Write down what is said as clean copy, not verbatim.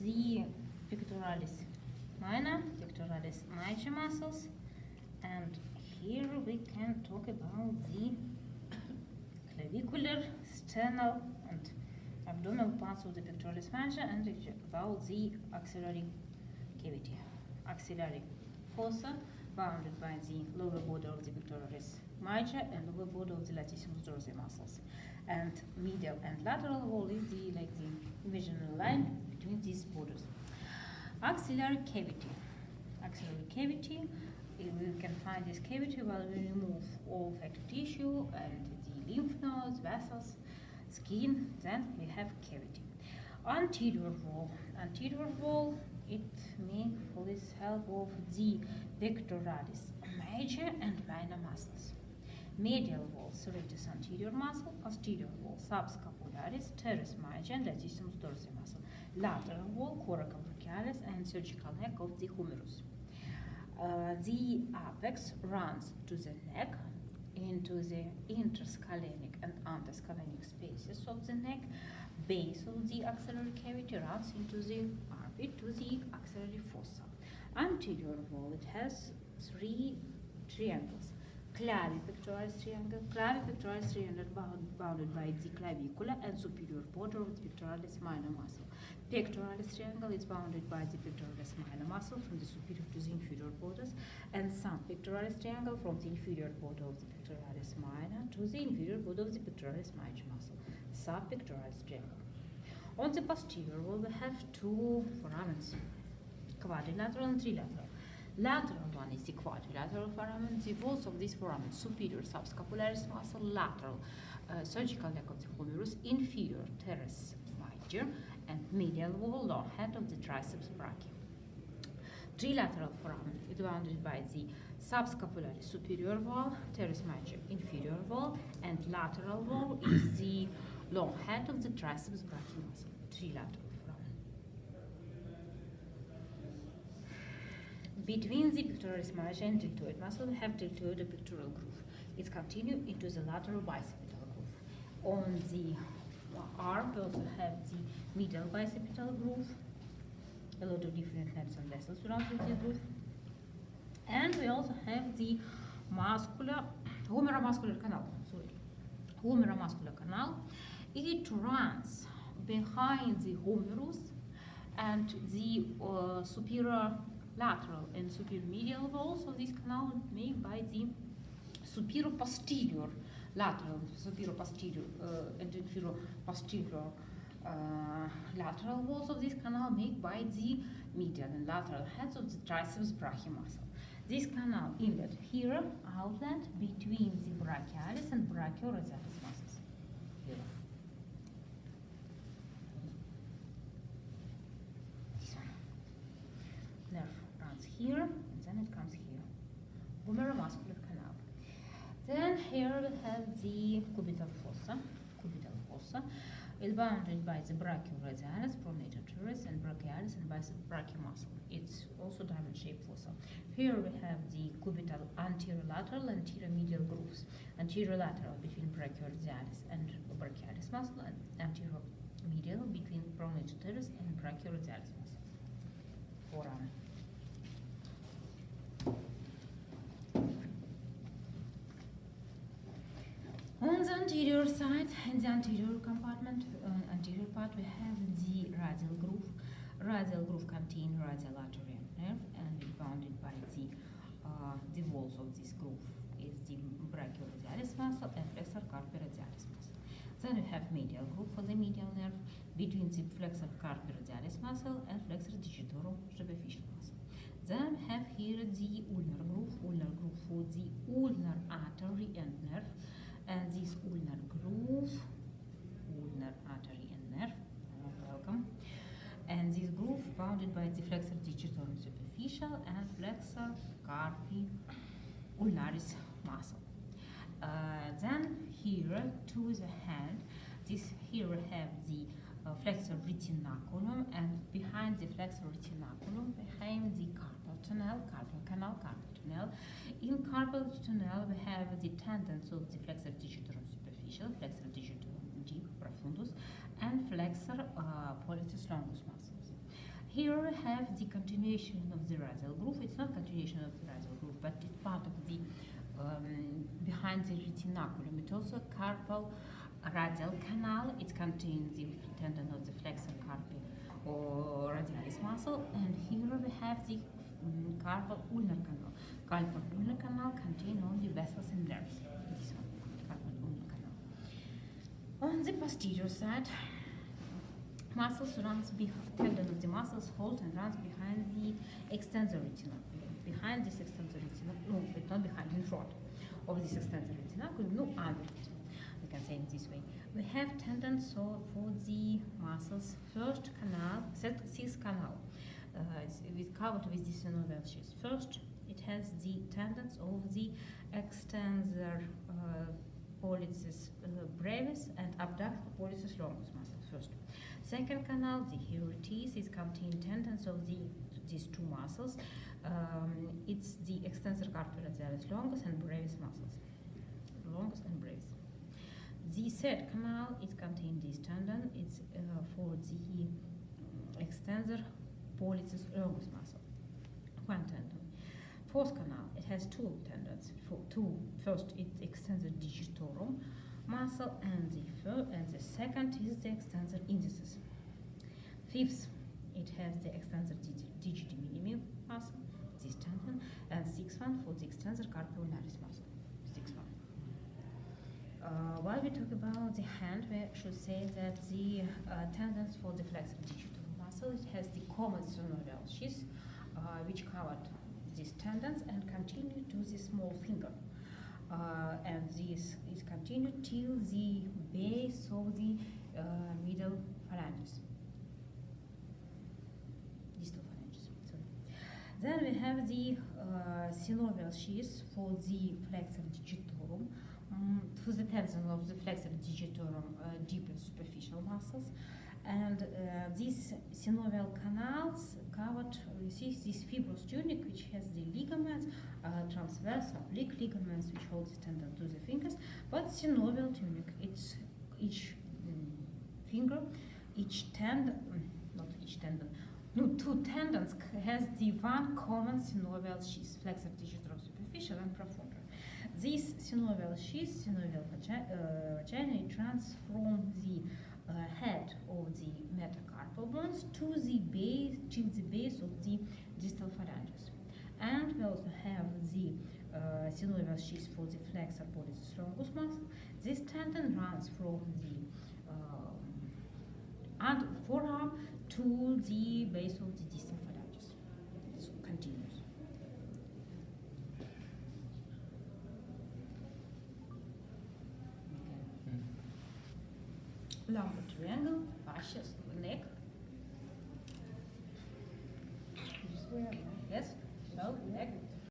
the pectoralis minor, pectoralis major muscles, and here we can talk about the clavicular, sternal, and abdominal parts of the pectoralis major, and about the axillary cavity, axillary fossa bounded by the lower border of the pectoralis major and lower border of the latissimus dorsi muscles, and medial and lateral wall is the imaginary line between these borders. Axillary cavity. Axillary cavity, we can find this cavity while we remove all fatty tissue and the lymph nodes, vessels, skin. Then we have cavity. Anterior wall. Anterior wall, it means with help of the pectoralis major and minor muscles. Medial wall, serratus anterior muscle. Posterior wall, subscapularis, teres major and latissimus dorsi muscle. Lateral wall, coraca brachialis and surgical neck of the humerus. The apex runs to the neck, into the interscalenic and anterscalenic spaces of the neck. Base of the axillary cavity runs into the armpit to the axillary fossa. Anterior wall, it has three triangles. Clavipectoralis triangle bounded by the clavicular and superior border of the pectoralis minor muscle. Pectoralis triangle is bounded by the pectoralis minor muscle from the superior to the inferior borders, and subpectoralis triangle from the inferior border of the pectoralis minor to the inferior border of the pectoralis major muscle. Subpectoralis triangle. On the posterior wall, we have two foramens, quadrilateral and trilateral. Lateral one is the quadrilateral foramen. The walls of this foramen, superior subscapularis muscle, lateral surgical neck of the humerus, inferior teres major, and medial wall, long head of the triceps brachii. Trilateral foramen is bounded by the subscapularis superior wall, teres major inferior wall, and lateral wall is the long head of the triceps brachii muscle. Trilateral. Between the pectoralis major and deltoid muscle, we have deltoid pectoral groove. It continues into the lateral bicipital groove. On the arm, we also have the medial bicipital groove. A lot of different nerves and vessels run through this groove. And we also have the humeromuscular canal. Humeromuscular canal. It runs behind the humerus, and the superior lateral and superior medial walls of this canal made by the superior posterior lateral, superior posterior and inferior posterior lateral walls of this canal made by the medial and lateral heads of the triceps brachii muscle. This canal inlet here, outlet between the brachialis and brachioradialis muscles. Here. This one. Nerve runs here, and then it comes here. Humeromuscular canal. Then here we have the cubital fossa. Cubital fossa is bounded by the brachioradialis, pronator teres, and brachialis and bicep brachii muscle. It's also diamond-shaped fossa. Here we have the cubital anterolateral and anteromedial grooves. Anterolateral between brachioradialis and brachialis muscle, and anteromedial between pronator teres and brachioradialis muscle. Foramen. On the anterior side, in the anterior compartment, anterior part, we have the radial groove. Radial groove contains radial artery and nerve, and is bounded by the walls of this groove is the brachioradialis muscle and flexor carpi radialis muscle. Then we have medial groove for the medial nerve between the flexor carpi radialis muscle and flexor digitorum superficial muscle. Then we have here the ulnar groove for the ulnar artery and nerve. And this ulnar groove, ulnar artery and nerve, welcome. And this groove bounded by the flexor digitorum superficial and flexor carpi ulnaris muscle. Then here to the hand, here we have the flexor retinaculum, and behind the flexor retinaculum, behind the carpal tunnel, carpal canal, carpal tunnel. In carpal tunnel, we have the tendons of the flexor digitorum superficial, flexor digitorum deep profundus, and flexor pollicis longus muscles. Here we have the continuation of the radial groove. It's not continuation of the radial groove, but it's part of the behind the retinaculum. It's also a carpal radial canal. It contains the tendon of the flexor carpi or radialis muscle, and here we have the carpal ulnar canal. Carpal ulnar canal contains only vessels and nerves. This one, carpal ulnar canal. On the posterior side, muscles runs behind, tendon of the muscles holds and runs behind the extensor retinaculum. Behind this extensor retinaculum, no, it's not behind, in front of this extensor retinaculum, no, under it. We can say it this way. We have tendons so for the muscles. First canal, sixth canal, is covered with the synovial sheath. First, it has the tendons of the extensor pollicis brevis and abductor pollicis longus muscles. First. Second canal, the hierates, is contain tendons of these two muscles. It's the extensor carpi radialis longus and brevis muscles. Longus and brevis. The third canal, it contains this tendon. It's for the extensor pollicis longus muscle. One tendon. Fourth canal, it has two tendons. First, it's extensor digitorum muscle, and the second is the extensor indicis. Fifth, it has the extensor digiti minimi muscle, this tendon, and sixth one for the extensor carpi ulnaris muscle. Sixth one. While we talk about the hand, we should say that the tendons for the flexor digitorum muscle, it has the common synovial sheath, which covered these tendons and continue to the small finger. And this is continued till the base of the middle phalanges. Distal phalanges. Sorry. Then we have the synovial sheath for the flexor digitorum. For the tendon of the flexor digitorum, deep and superficial muscles. And these synovial canals covered, you see this fibrous tunic, which has the ligaments, transverse oblique ligaments, which hold the tendon to the fingers. But synovial tunic, it's each finger, each tendon, not each tendon, no, two tendons has the one common synovial sheath, flexor digitorum superficial and profunda. This synovial sheath, synovial vagina, it runs from the head of the metacarpal bones to the base of the distal phalanges. And we also have the synovial sheath for the flexor pollicis longus muscle. This tendon runs from the forearm to the base of the distal phalanges. So continues. Lumbar triangle, fascia, neck. Yes.